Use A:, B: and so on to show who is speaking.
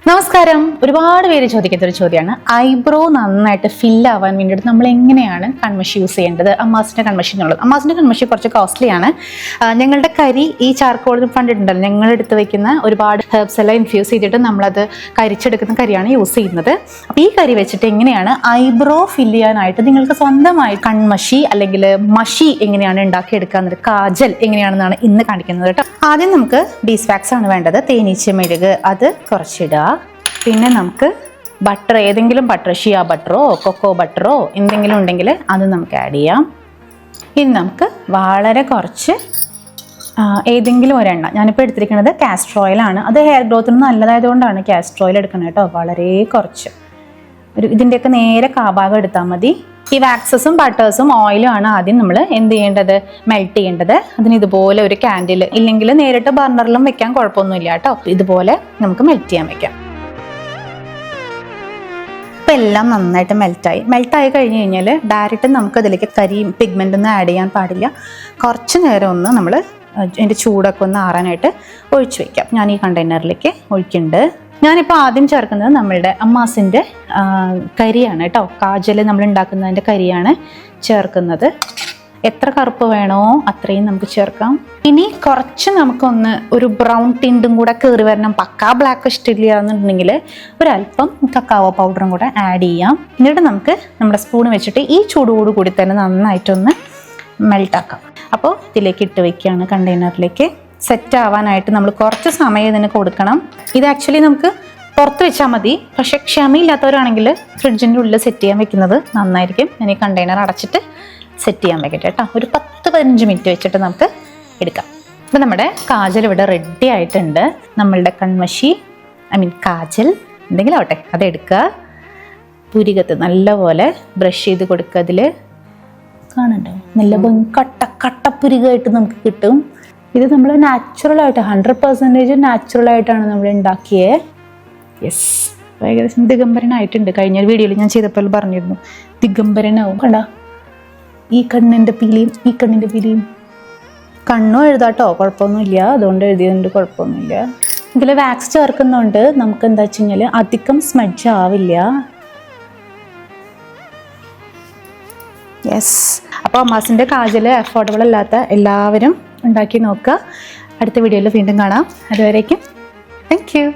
A: നമസ്കാരം. ഒരുപാട് പേര് ചോദിക്കുന്ന ഒരു ചോദ്യമാണ്, ഐബ്രോ നന്നായിട്ട് ഫില്ലാവാൻ വേണ്ടിയിട്ട് നമ്മൾ എങ്ങനെയാണ് കൺമഷി യൂസ് ചെയ്യേണ്ടത്? അമ്മാസിൻ്റെ കൺമഷി എന്നുള്ളത്. അമ്മാസിൻ്റെ കൺമഷി കുറച്ച് കോസ്റ്റ്ലിയാണ്. ഞങ്ങളുടെ കരി ഈ ചാർക്കോൾ കണ്ടിട്ടുണ്ടല്ലോ, ഞങ്ങൾ എടുത്ത് വയ്ക്കുന്ന ഒരുപാട് ഹെർബ്സ് എല്ലാം ഇൻഫ്യൂസ് ചെയ്തിട്ട് നമ്മളത് കരിച്ചെടുക്കുന്ന കരിയാണ് യൂസ് ചെയ്യുന്നത്. അപ്പോൾ ഈ കരി വെച്ചിട്ട് എങ്ങനെയാണ് ഐബ്രോ ഫില്ല് ചെയ്യാനായിട്ട് നിങ്ങൾക്ക് സ്വന്തമായി കൺമഷി അല്ലെങ്കിൽ മഷി എങ്ങനെയാണ് ഉണ്ടാക്കിയെടുക്കുക, കാജൽ എങ്ങനെയാണെന്നാണ് ഇന്ന് കാണിക്കുന്നത് കേട്ടോ. ആദ്യം നമുക്ക് ബീസ് വാക്സ് ആണ് വേണ്ടത്. തേനീച്ച മെഴുക് അത് കുറച്ചിടുക. പിന്നെ നമുക്ക് ബട്ടർ, ഏതെങ്കിലും ബട്ടർ, ഷിയ ബട്ടറോ കൊക്കോ ബട്ടറോ എന്തെങ്കിലും ഉണ്ടെങ്കിൽ അത് നമുക്ക് ആഡ് ചെയ്യാം. ഇനി നമുക്ക് വളരെ കുറച്ച് ഏതെങ്കിലും ഒരെണ്ണ, ഞാനിപ്പോൾ എടുത്തിരിക്കുന്നത് കാസ്റ്റർ ഓയിലാണ്. അത് ഹെയർ ഗ്രോത്തിന് നല്ലതായതുകൊണ്ടാണ് കാസ്റ്റർ ഓയിൽ എടുക്കുന്നത് കേട്ടോ. വളരെ കുറച്ച് ഇതിൻ്റെയൊക്കെ നേരെ കാഭാഗം എടുത്താൽ മതി. ഈ വാക്സസും ബട്ടേഴ്സും ഓയിലും ആണ് ആദ്യം നമ്മൾ എന്ത് ചെയ്യേണ്ടത്, മെൽറ്റ് ചെയ്യേണ്ടത്. അതിന് ഇതുപോലെ ഒരു ക്യാൻഡിൽ, ഇല്ലെങ്കിൽ നേരിട്ട് ബർണറിലും വെക്കാൻ കുഴപ്പമൊന്നുമില്ല കേട്ടോ. ഇതുപോലെ നമുക്ക് മെൽറ്റ് ചെയ്യാൻ വെക്കാം. ഇപ്പം എല്ലാം നന്നായിട്ട് മെൽറ്റായി കഴിഞ്ഞ് കഴിഞ്ഞാൽ ഡയറക്റ്റ് നമുക്ക് അതിലേക്ക് കരിയും പിഗ്മെൻ്റ് ഒന്നും ആഡ് ചെയ്യാൻ പാടില്ല. കുറച്ച് നേരം ഒന്ന് നമ്മൾ അതിൻ്റെ ചൂടൊക്കെ ഒന്ന് ആറാനായിട്ട് ഒഴിച്ചു വയ്ക്കാം. ഞാൻ ഈ കണ്ടെയ്നറിലേക്ക് ഒഴിക്കുന്നുണ്ട്. ഞാനിപ്പോൾ ആദ്യം ചേർക്കുന്നത് നമ്മളുടെ അമ്മാസിൻ്റെ കരിയാണ് കേട്ടോ. കാജൽ നമ്മൾ ഉണ്ടാക്കുന്നതിൻ്റെ കരിയാണ് ചേർക്കുന്നത്. എത്ര കറുപ്പ് വേണോ അത്രയും നമുക്ക് ചേർക്കാം. ഇനി കുറച്ച് നമുക്കൊന്ന് ഒരു ബ്രൗൺ ടിൻറ്റും കൂടെ കയറി വരണം. പക്കാ ബ്ലാക്ക് ഇഷ്ടമില്ല എന്നുണ്ടെങ്കിൽ ഒരല്പം കക്കാവോ പൗഡറും കൂടെ ആഡ് ചെയ്യാം. എന്നിട്ട് നമുക്ക് നമ്മുടെ സ്പൂൺ വെച്ചിട്ട് ഈ ചൂടോടു കൂടി തന്നെ നന്നായിട്ടൊന്ന് മെൽട്ടാക്കാം. അപ്പോൾ ഇതിലേക്ക് ഇട്ട് വയ്ക്കുകയാണ് കണ്ടെയ്നറിലേക്ക്. സെറ്റ് ആവാനായിട്ട് നമ്മൾ കുറച്ച് സമയം ഇതിന് കൊടുക്കണം. ഇത് ആക്ച്വലി നമുക്ക് പുറത്ത് വെച്ചാൽ മതി, പക്ഷെ ക്ഷമയില്ലാത്തവരാണെങ്കിൽ ഫ്രിഡ്ജിൻ്റെ ഉള്ളിൽ സെറ്റ് ചെയ്യാൻ വെക്കുന്നത് നന്നായിരിക്കും. ഞാൻ ഈ കണ്ടെയ്നർ അടച്ചിട്ട് സെറ്റ് ചെയ്യാൻ വെക്കട്ടെ കേട്ടോ. ഒരു 10-15 മിനിറ്റ് വെച്ചിട്ട് നമുക്ക് എടുക്കാം. അപ്പോൾ നമ്മുടെ കാജൽ ഇവിടെ റെഡി ആയിട്ടുണ്ട്. നമ്മളുടെ കൺമഷി കാജൽ എന്തെങ്കിലും ആവട്ടെ അതെടുക്കുക. പുരികത്ത് നല്ലപോലെ ബ്രഷ് ചെയ്ത് കൊടുക്കുക. അതിൽ കാണണ്ടോ, നല്ല കട്ടപ്പുരികമായിട്ട് നമുക്ക് കിട്ടും. ഇത് നമ്മൾ നാച്ചുറലായിട്ട് 100% നാച്ചുറലായിട്ടാണ് നമ്മൾ ഉണ്ടാക്കിയത്. യെസ്, ഏകദേശം ദിഗംബരനായിട്ടുണ്ട്. കഴിഞ്ഞ വീഡിയോയിൽ ഞാൻ ചെയ്തപ്പോൾ പറഞ്ഞിരുന്നു ദിഗംബരനാവും. കണ്ട ഈ കണ്ണിൻ്റെ പീലിയും കണ്ണും എഴുതാട്ടോ, കുഴപ്പമൊന്നുമില്ല. അതുകൊണ്ട് എഴുതിയതുകൊണ്ട് കുഴപ്പമൊന്നുമില്ല. ഇതിൽ വാക്സ് ചേർക്കുന്നതുകൊണ്ട് നമുക്ക് എന്താ വെച്ച് കഴിഞ്ഞാൽ അധികം സ്മഡ്ജ് ആവില്ല. യെസ്, അപ്പോൾ അമ്മാസിൻ്റെ കാജൽ അഫോർഡബിൾ അല്ലാത്ത എല്ലാവരും ഉണ്ടാക്കി നോക്കുക. അടുത്ത വീഡിയോയിൽ വീണ്ടും കാണാം. അതുവരേക്കും താങ്ക് യു.